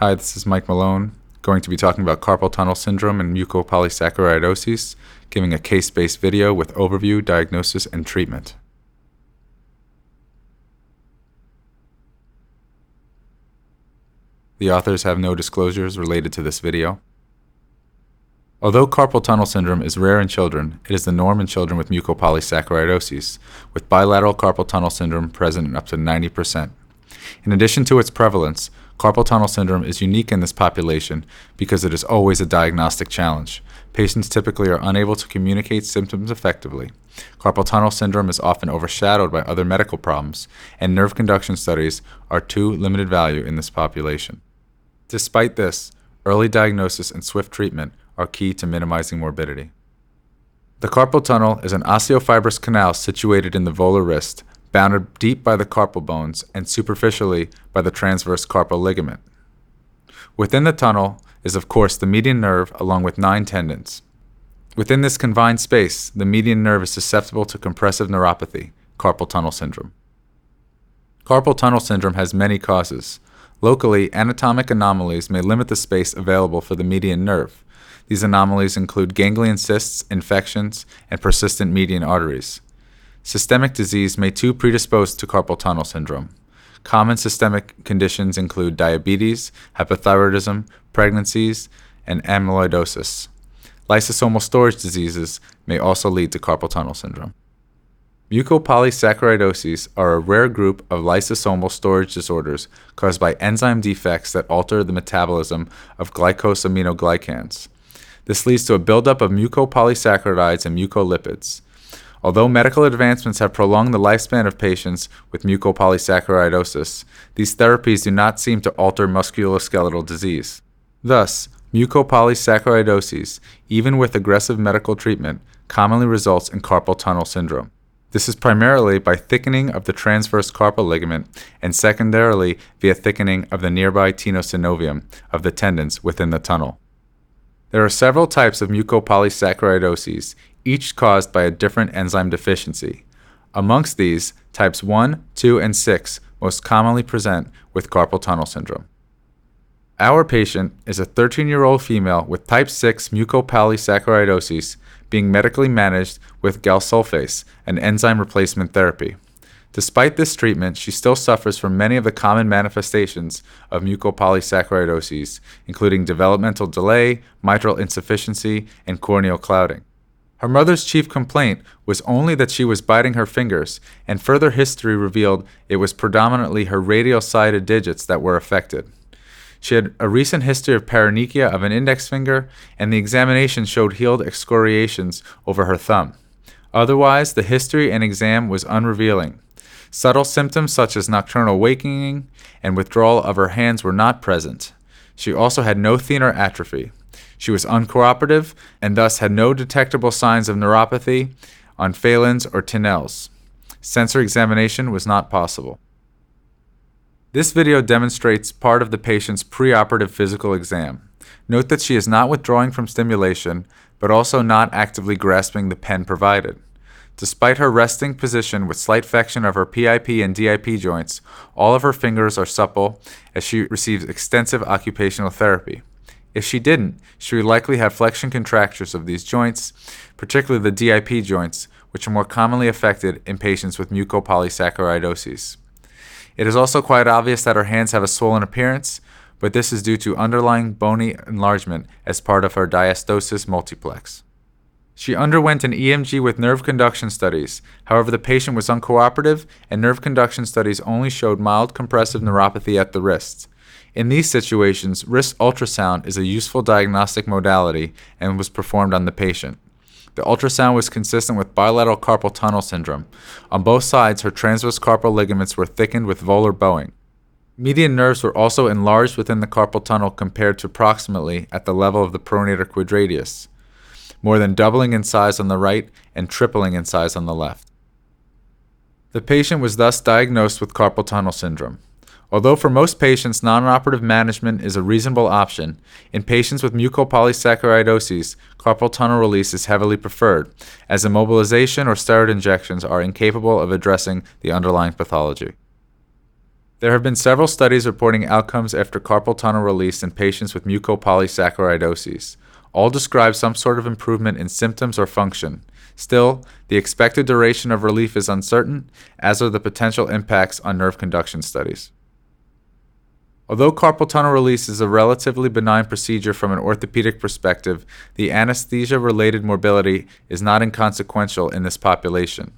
Hi, this is Mike Malone, going to be talking about carpal tunnel syndrome and mucopolysaccharidosis, giving a case-based video with overview, diagnosis, and treatment. The authors have no disclosures related to this video. Although carpal tunnel syndrome is rare in children, it is the norm in children with mucopolysaccharidosis, with bilateral carpal tunnel syndrome present in up to 90%. In addition to its prevalence, carpal tunnel syndrome is unique in this population because it is always a diagnostic challenge. Patients typically are unable to communicate symptoms effectively. Carpal tunnel syndrome is often overshadowed by other medical problems, and nerve conduction studies are too limited value in this population. Despite this, early diagnosis and swift treatment are key to minimizing morbidity. The carpal tunnel is an osteofibrous canal situated in the volar wrist, bounded deep by the carpal bones and superficially by the transverse carpal ligament. Within the tunnel is, of course, the median nerve along with 9 tendons. Within this confined space, the median nerve is susceptible to compressive neuropathy, carpal tunnel syndrome. Carpal tunnel syndrome has many causes. Locally, anatomic anomalies may limit the space available for the median nerve. These anomalies include ganglion cysts, infections, and persistent median arteries. Systemic disease may too predispose to carpal tunnel syndrome. Common systemic conditions include diabetes, hypothyroidism, pregnancies, and amyloidosis. Lysosomal storage diseases may also lead to carpal tunnel syndrome. Mucopolysaccharidoses are a rare group of lysosomal storage disorders caused by enzyme defects that alter the metabolism of glycosaminoglycans. This leads to a buildup of mucopolysaccharides and mucolipids. Although medical advancements have prolonged the lifespan of patients with mucopolysaccharidosis, these therapies do not seem to alter musculoskeletal disease. Thus, mucopolysaccharidoses, even with aggressive medical treatment, commonly results in carpal tunnel syndrome. This is primarily by thickening of the transverse carpal ligament and secondarily via thickening of the nearby tenosynovium of the tendons within the tunnel. There are several types of mucopolysaccharidoses, each caused by a different enzyme deficiency. Amongst these, types 1, 2, and 6 most commonly present with carpal tunnel syndrome. Our patient is a 13-year-old female with type 6 mucopolysaccharidosis being medically managed with galsulfase, an enzyme replacement therapy. Despite this treatment, she still suffers from many of the common manifestations of mucopolysaccharidoses, including developmental delay, mitral insufficiency, and corneal clouding. Her mother's chief complaint was only that she was biting her fingers, and further history revealed it was predominantly her radial-sided digits that were affected. She had a recent history of paronychia of an index finger, and the examination showed healed excoriations over her thumb. Otherwise, the history and exam was unrevealing. Subtle symptoms such as nocturnal waking and withdrawal of her hands were not present. She also had no thenar atrophy. She was uncooperative and thus had no detectable signs of neuropathy on Phelan's or Tinel's. Sensor examination was not possible. This video demonstrates part of the patient's preoperative physical exam. Note that she is not withdrawing from stimulation, but also not actively grasping the pen provided. Despite her resting position with slight flexion of her PIP and DIP joints, all of her fingers are supple as she receives extensive occupational therapy. If she didn't, she would likely have flexion contractures of these joints, particularly the DIP joints, which are more commonly affected in patients with mucopolysaccharidoses. It is also quite obvious that her hands have a swollen appearance, but this is due to underlying bony enlargement as part of her diastosis multiplex. She underwent an EMG with nerve conduction studies. However, the patient was uncooperative, and nerve conduction studies only showed mild compressive neuropathy at the wrist. In these situations, wrist ultrasound is a useful diagnostic modality and was performed on the patient. The ultrasound was consistent with bilateral carpal tunnel syndrome. On both sides, her transverse carpal ligaments were thickened with volar bowing. Median nerves were also enlarged within the carpal tunnel compared to approximately at the level of the pronator quadratus, more than doubling in size on the right and tripling in size on the left. The patient was thus diagnosed with carpal tunnel syndrome. Although for most patients non-operative management is a reasonable option, in patients with mucopolysaccharidoses, carpal tunnel release is heavily preferred, as immobilization or steroid injections are incapable of addressing the underlying pathology. There have been several studies reporting outcomes after carpal tunnel release in patients with mucopolysaccharidoses. All describe some sort of improvement in symptoms or function. Still, the expected duration of relief is uncertain, as are the potential impacts on nerve conduction studies. Although carpal tunnel release is a relatively benign procedure from an orthopedic perspective, the anesthesia-related morbidity is not inconsequential in this population.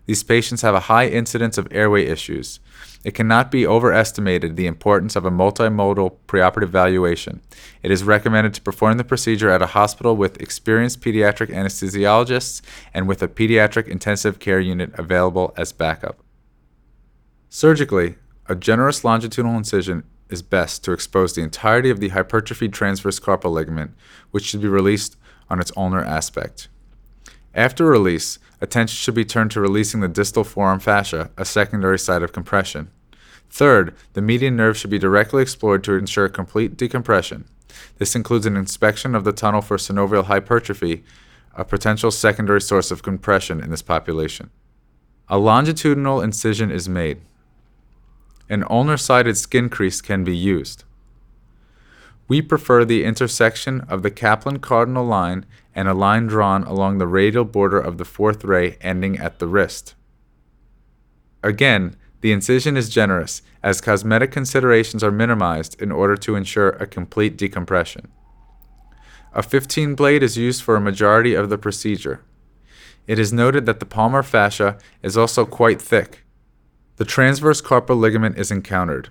These patients have a high incidence of airway issues. It cannot be overestimated the importance of a multimodal preoperative evaluation. It is recommended to perform the procedure at a hospital with experienced pediatric anesthesiologists and with a pediatric intensive care unit available as backup. Surgically, a generous longitudinal incision is best to expose the entirety of the hypertrophied transverse carpal ligament, which should be released on its ulnar aspect. After release, attention should be turned to releasing the distal forearm fascia, a secondary site of compression. Third, the median nerve should be directly explored to ensure complete decompression. This includes an inspection of the tunnel for synovial hypertrophy, a potential secondary source of compression in this population. A longitudinal incision is made. An ulnar-sided skin crease can be used. We prefer the intersection of the Kaplan cardinal line and a line drawn along the radial border of the fourth ray ending at the wrist. Again, the incision is generous, as cosmetic considerations are minimized in order to ensure a complete decompression. A 15 blade is used for a majority of the procedure. It is noted that the palmar fascia is also quite thick. The transverse carpal ligament is encountered.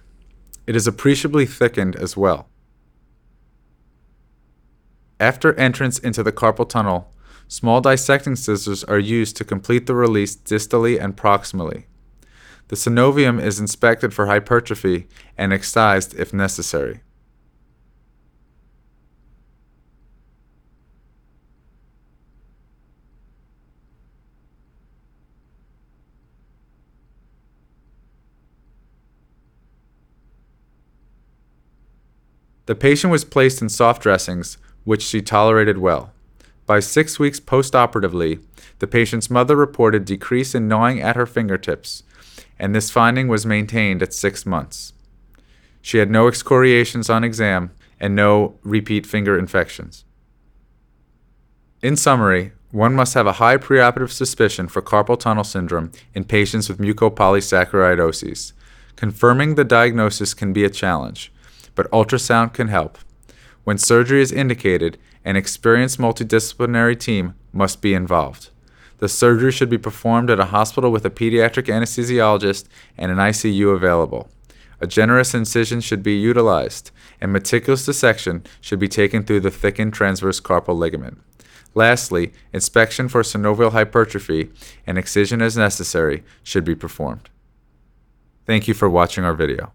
It is appreciably thickened as well. After entrance into the carpal tunnel, small dissecting scissors are used to complete the release distally and proximally. The synovium is inspected for hypertrophy and excised if necessary. The patient was placed in soft dressings, which she tolerated well. By 6 weeks postoperatively, the patient's mother reported decrease in gnawing at her fingertips, and this finding was maintained at 6 months. She had no excoriations on exam and no repeat finger infections. In summary, one must have a high preoperative suspicion for carpal tunnel syndrome in patients with mucopolysaccharidoses. Confirming the diagnosis can be a challenge, but ultrasound can help. When surgery is indicated, an experienced multidisciplinary team must be involved. The surgery should be performed at a hospital with a pediatric anesthesiologist and an ICU available. A generous incision should be utilized, and meticulous dissection should be taken through the thickened transverse carpal ligament. Lastly, inspection for synovial hypertrophy and excision as necessary should be performed. Thank you for watching our video.